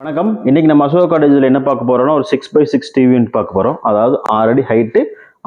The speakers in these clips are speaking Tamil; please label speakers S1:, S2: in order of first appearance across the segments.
S1: வணக்கம். இன்னைக்கு நம்ம அசோகா காலேஜில் என்ன பார்க்க போறோம்னா ஒரு 6x6 டிவின்னு பார்க்க போறோம். அதாவது 6 அடி ஹைட்டு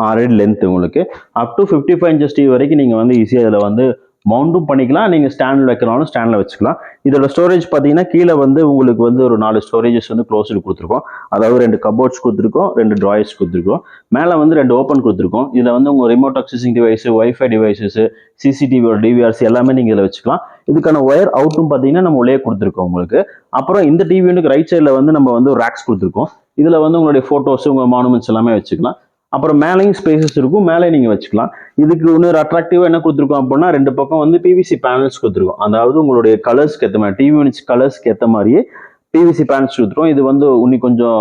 S1: 6 அடி லென்த். உங்களுக்கு அப் டு 55 இன்ச்சஸ் டிவி வரைக்கும் நீங்கள் வந்து ஈஸியாக இதில் வந்து மவுண்டும் பண்ணிக்கலாம். நீங்கள் ஸ்டாண்டில் வைக்கணும், ஸ்டாண்டில் வச்சுக்கலாம். இதோட ஸ்டோரேஜ் பார்த்தீங்கன்னா கீழே வந்து உங்களுக்கு வந்து ஒரு 4 ஸ்டோரேஜஸ் வந்து க்ளோஸ்டு கொடுத்துருக்கோம். அதாவது 2 கபோர்ட்ஸ் கொடுத்துருக்கோம், 2 ட்ராயர்ஸ் கொடுத்துருக்கோம், மேலே வந்து 2 ஓப்பன் கொடுத்துருக்கோம். இதில் வந்து உங்கள் remote accessing device, wifi devices, சிசிடிவியோட டிவிஆர்சி எல்லாமே நீங்கள் இதில் வச்சுக்கலாம். இதுக்கான ஒயர் அவுட்டும் பார்த்தீங்கன்னா நம்ம உள்ளே கொடுத்துருக்கோம் உங்களுக்கு. அப்புறம் இந்த டிவிக்கு ரைட் சைடில் வந்து நம்ம வந்து ஒரு ரேக்ஸ் கொடுத்துருக்கோம். இதில் வந்து உங்களுடைய ஃபோட்டோஸ், உங்கள் மானுமெண்ட்ஸ் எல்லாமே வச்சுக்கலாம். அப்புறம் மேலேயும் ஸ்பேசஸ் இருக்கும், மேலே நீங்கள் வச்சுக்கலாம். இதுக்கு இன்னொரு அட்ராக்டிவாக என்ன கொடுத்துருக்கோம் அப்படின்னா 2 பக்கம் வந்து பிவிசி பேனல்ஸ் கொடுத்துருக்கோம். அதாவது உங்களுடைய கலர்ஸ்க்கு ஏற்ற மாதிரி, டிவி யூனிட்ஸ் கலர்ஸ்க்கு ஏற்ற மாதிரியே பிவிசி பேனல்ஸ் கொடுத்துருக்கோம். இது வந்து இன்னும் கொஞ்சம்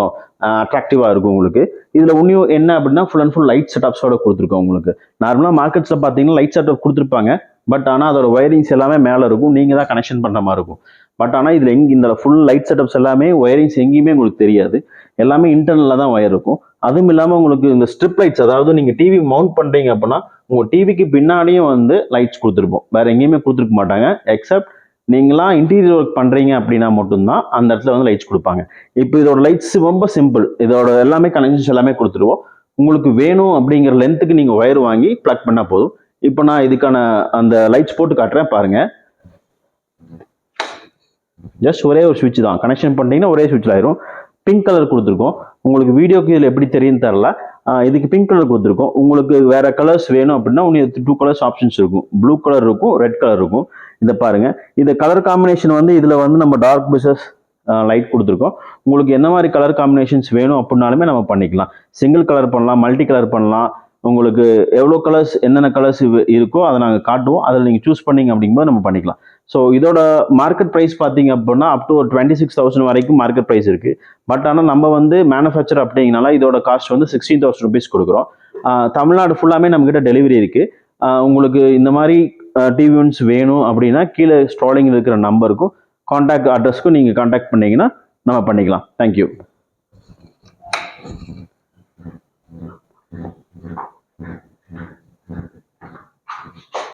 S1: அட்ராக்டிவாக இருக்கும் உங்களுக்கு. இதில் இன்னும் என்ன அப்படின்னா ஃபுல் அண்ட் ஃபுல் லைட் செட்டப்ஸோட கொடுத்துருக்கோம் உங்களுக்கு. நார்மலாக மார்க்கெட்ஸில் பார்த்தீங்கன்னா லைட் செட்டப் கொடுத்துருப்பாங்க. பட் ஆனால் அதோட ஒயரிங்ஸ் எல்லாமே மேலே இருக்கும், நீங்கள் தான் கனெக்ஷன் பண்ணுற மாதிரி இருக்கும். பட் ஆனால் இதில் இந்த ஃபுல் லைட் செட்டப்ஸ் எல்லாமே ஒயரிங்ஸ் எங்கேயுமே உங்களுக்கு தெரியாது, எல்லாமே இன்டர்னலில் தான் ஒயர் இருக்கும். அதுவும் இல்லாமல் உங்களுக்கு இந்த ஸ்ட்ரிப் லைட்ஸ், அதாவது நீங்கள் டிவி மவுண்ட் பண்ணுறீங்க அப்படின்னா உங்கள் டிவிக்கு பின்னாடியும் வந்து லைட்ஸ் கொடுத்துருப்போம். வேற எங்கேயுமே கொடுத்துருக்க மாட்டாங்க. எக்ஸப்ட் நீங்களாம் இன்டீரியர் ஒர்க் பண்ணுறீங்க அப்படின்னா மட்டும்தான் அந்த இடத்துல வந்து லைட்ஸ் கொடுப்பாங்க. இப்போ இதோட லைட்ஸ் ரொம்ப சிம்பிள். இதோட எல்லாமே கனெக்ஷன்ஸ் எல்லாமே கொடுத்துருவோம். உங்களுக்கு வேணும் அப்படிங்கிற லென்த்துக்கு நீங்கள் ஒயர் வாங்கி ப்ளக் பண்ணால் போதும். இப்போ நான் இதுக்கான அந்த லைட்ஸ் போட்டு காட்டுறேன் பாருங்க. ஜஸ்ட் ஒரே ஒரு சுவிட்ச் தான், கனெக்ஷன் பண்ணிட்டீங்கன்னா ஒரே சுவிட்சில் ஆயிரும். பிங்க் கலர் கொடுத்துருக்கோம். உங்களுக்கு வீடியோக்கு இதில் எப்படி தெரியும் தெரில, இதுக்கு பிங்க் கலர் கொடுத்துருக்கோம். உங்களுக்கு வேற கலர்ஸ் வேணும் அப்படின்னா உங்களுக்கு 2 கலர்ஸ் ஆப்ஷன்ஸ் இருக்கும். ப்ளூ கலர் இருக்கும், ரெட் கலர் இருக்கும். இதை பாருங்க. இந்த கலர் காம்பினேஷன் வந்து இதில் வந்து நம்ம டார்க் பிசஸ் லைட் கொடுத்துருக்கோம். உங்களுக்கு என்ன மாதிரி கலர் காம்பினேஷன்ஸ் வேணும் அப்படின்னாலுமே நம்ம பண்ணிக்கலாம். சிங்கிள் கலர் பண்ணலாம், மல்டி கலர் பண்ணலாம். உங்களுக்கு எவ்வளோ கலர்ஸ், என்னென்ன கலர்ஸ் இருக்கோ அதை நாங்கள் காட்டுவோம். அதில் நீங்கள் சூஸ் பண்ணீங்க அப்படிங்கும்போது நம்ம பண்ணிக்கலாம். ஸோ இதோட மார்க்கெட் ப்ரைஸ் பார்த்தீங்க அப்படின்னா அப் டு ஒரு 26,000 வரைக்கும் மார்க்கெட் ப்ரைஸ் இருக்குது. பட் ஆனால் நம்ம வந்து மேனுஃபேக்சர் அப்படிங்கனால இதோட காஸ்ட் வந்து 16,000 ருபீஸ் கொடுக்குறோம். தமிழ்நாடு ஃபுல்லாமே நம்மக்கிட்ட டெலிவரி இருக்குது. உங்களுக்கு இந்த மாதிரி டிவி யூனிட்ஸ் வேணும் அப்படின்னா கீழே ஸ்க்ராலிங் இருக்கிற நம்பருக்கும் கான்டாக்ட் அட்ரஸ்க்கும் நீங்கள் கான்டாக்ட் பண்ணிங்கன்னா நம்ம பண்ணிக்கலாம். தேங்க்யூ.